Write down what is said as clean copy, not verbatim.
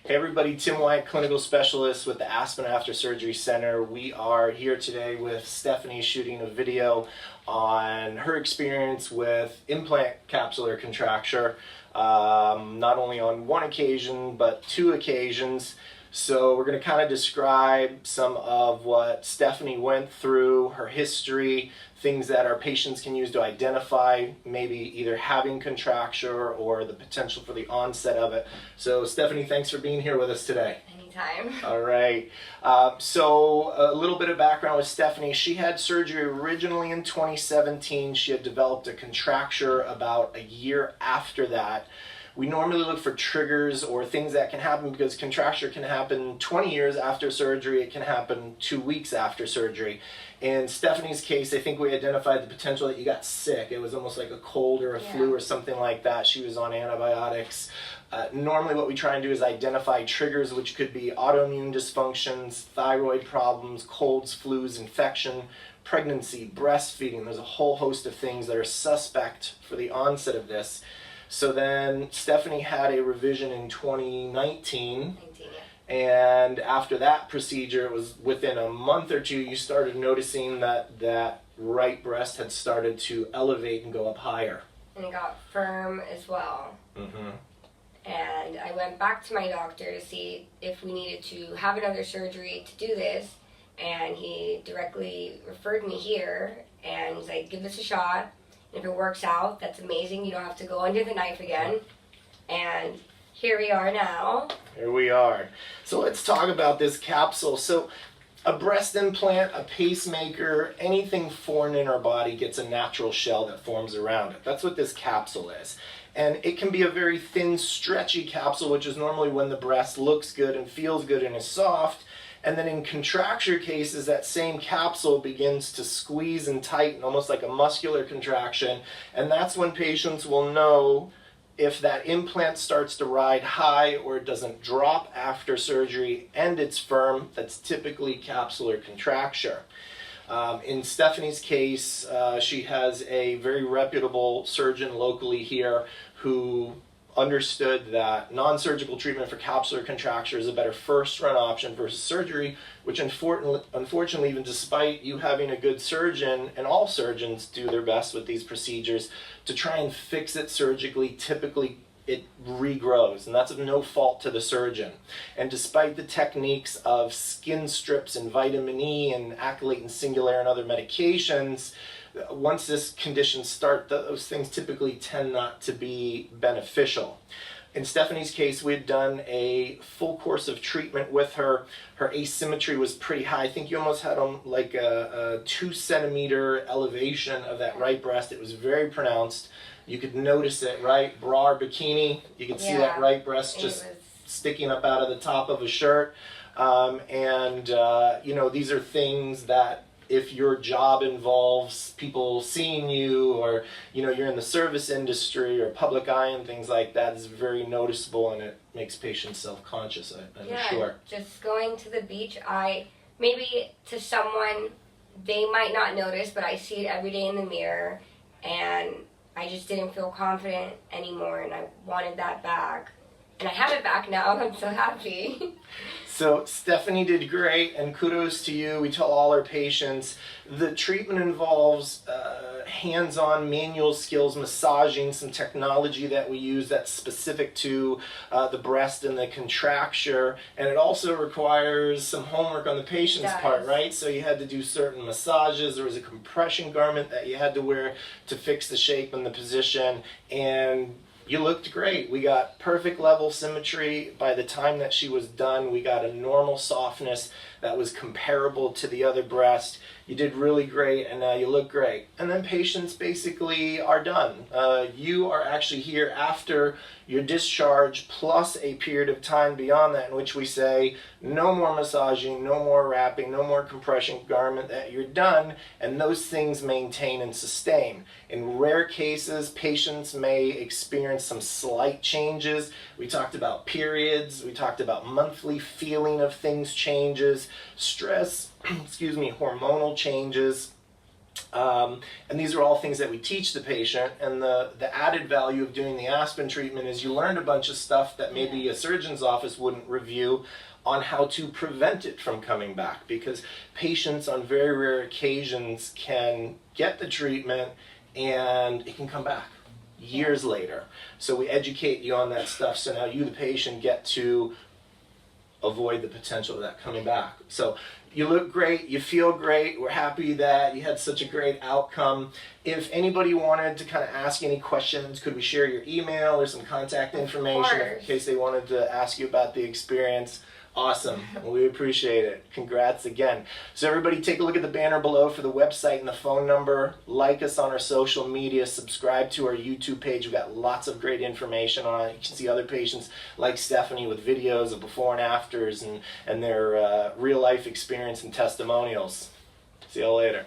Hey everybody, Tim White, clinical specialist with the AspenAfterSurgery Center. We are here today with Stephanie shooting a video on her experience with implant capsular contracture, not only on one occasion, but two occasions. So we're going to kind of describe some of what Stephanie went through, her history, things that our patients can use to identify maybe either having contracture or the potential for the onset of it. So Stephanie, thanks for being here with us today. Anytime. All right. So a little bit of background with Stephanie. She had surgery originally in 2017. She had developed a contracture about a year after that. We normally look for triggers or things that can happen because contracture can happen 20 years after surgery. It can happen 2 weeks after surgery. In Stephanie's case, I think we identified the potential that you got sick. It was almost like a cold or a flu or something like that. She was on antibiotics. Normally what we try and do is identify triggers, which could be autoimmune dysfunctions, thyroid problems, colds, flus, infection, pregnancy, breastfeeding. There's a whole host of things that are suspect for the onset of this. So then Stephanie had a revision in 2019, and after that procedure, it was within a month or two, you started noticing that that right breast had started to elevate and go up higher. And it got firm as well. Mm-hmm. And I went back to my doctor to see if we needed to have another surgery to do this, and he directly referred me here, and he's like, give this a shot. If it works out, that's amazing. You don't have to go under the knife again. And here we are now. Here we are. So let's talk about this capsule. So a breast implant, a pacemaker, anything foreign in our body gets a natural shell that forms around it. That's what this capsule is. And it can be a very thin, stretchy capsule, which is normally when the breast looks good and feels good and is soft. And then in contracture cases, that same capsule begins to squeeze and tighten, almost like a muscular contraction. And that's when patients will know if that implant starts to ride high or it doesn't drop after surgery and it's firm. That's typically capsular contracture. In Stephanie's case, she has a very reputable surgeon locally here who understood that non-surgical treatment for capsular contracture is a better first-run option versus surgery, which unfortunately, even despite you having a good surgeon, and all surgeons do their best with these procedures, to try and fix it surgically, typically it regrows, and that's of no fault to the surgeon. And despite the techniques of skin strips and vitamin E and acylate and singulair and other medications, once this condition starts, those things typically tend not to be beneficial. In Stephanie's case, we had done a full course of treatment with her. Her asymmetry was pretty high. I think you almost had like a 2 centimeter elevation of that right breast. It was very pronounced. You could notice it, right? Bra or bikini, you could see that right breast just sticking up out of the top of a shirt. You know, these are things that if your job involves people seeing you, or you know you're in the service industry or public eye and things like that, is very noticeable, and it makes patients self-conscious, I'm sure. Just going to the beach, maybe to someone they might not notice, but I see it every day in the mirror, and I just didn't feel confident anymore, and I wanted that back. And I have it back now. I'm so happy. So Stephanie did great, and kudos to you. We tell all our patients the treatment involves hands-on manual skills, massaging, some technology that we use that's specific to the breast and the contracture, and it also requires some homework on the patient's part, right? So you had to do certain massages. There was a compression garment that you had to wear to fix the shape and the position, and you looked great. We got perfect level symmetry. By the time that she was done, we got a normal softness that was comparable to the other breast. You did really great, and now you look great. And then patients basically are done. You are actually here after your discharge, plus a period of time beyond that in which we say, no more massaging, no more wrapping, no more compression garment, that you're done, and those things maintain and sustain. In rare cases, patients may experience some slight changes. We talked about periods, we talked about monthly feeling of things changes, stress, excuse me, hormonal changes. And these are all things that we teach the patient, and the added value of doing the Aspen treatment is you learned a bunch of stuff that maybe a surgeon's office wouldn't review on how to prevent it from coming back, because patients on very rare occasions can get the treatment and it can come back years later. So we educate you on that stuff, so now you, the patient, get to avoid the potential of that coming back. So you look great, you feel great, we're happy that you had such a great outcome. If anybody wanted to kind of ask any questions, could we share your email or some contact information in case they wanted to ask you about the experience? Awesome. We appreciate it. Congrats again. So everybody take a look at the banner below for the website and the phone number. Like us on our social media. Subscribe to our YouTube page. We've got lots of great information on it. You can see other patients like Stephanie with videos of before and afters and their real life experience and testimonials. See you all later.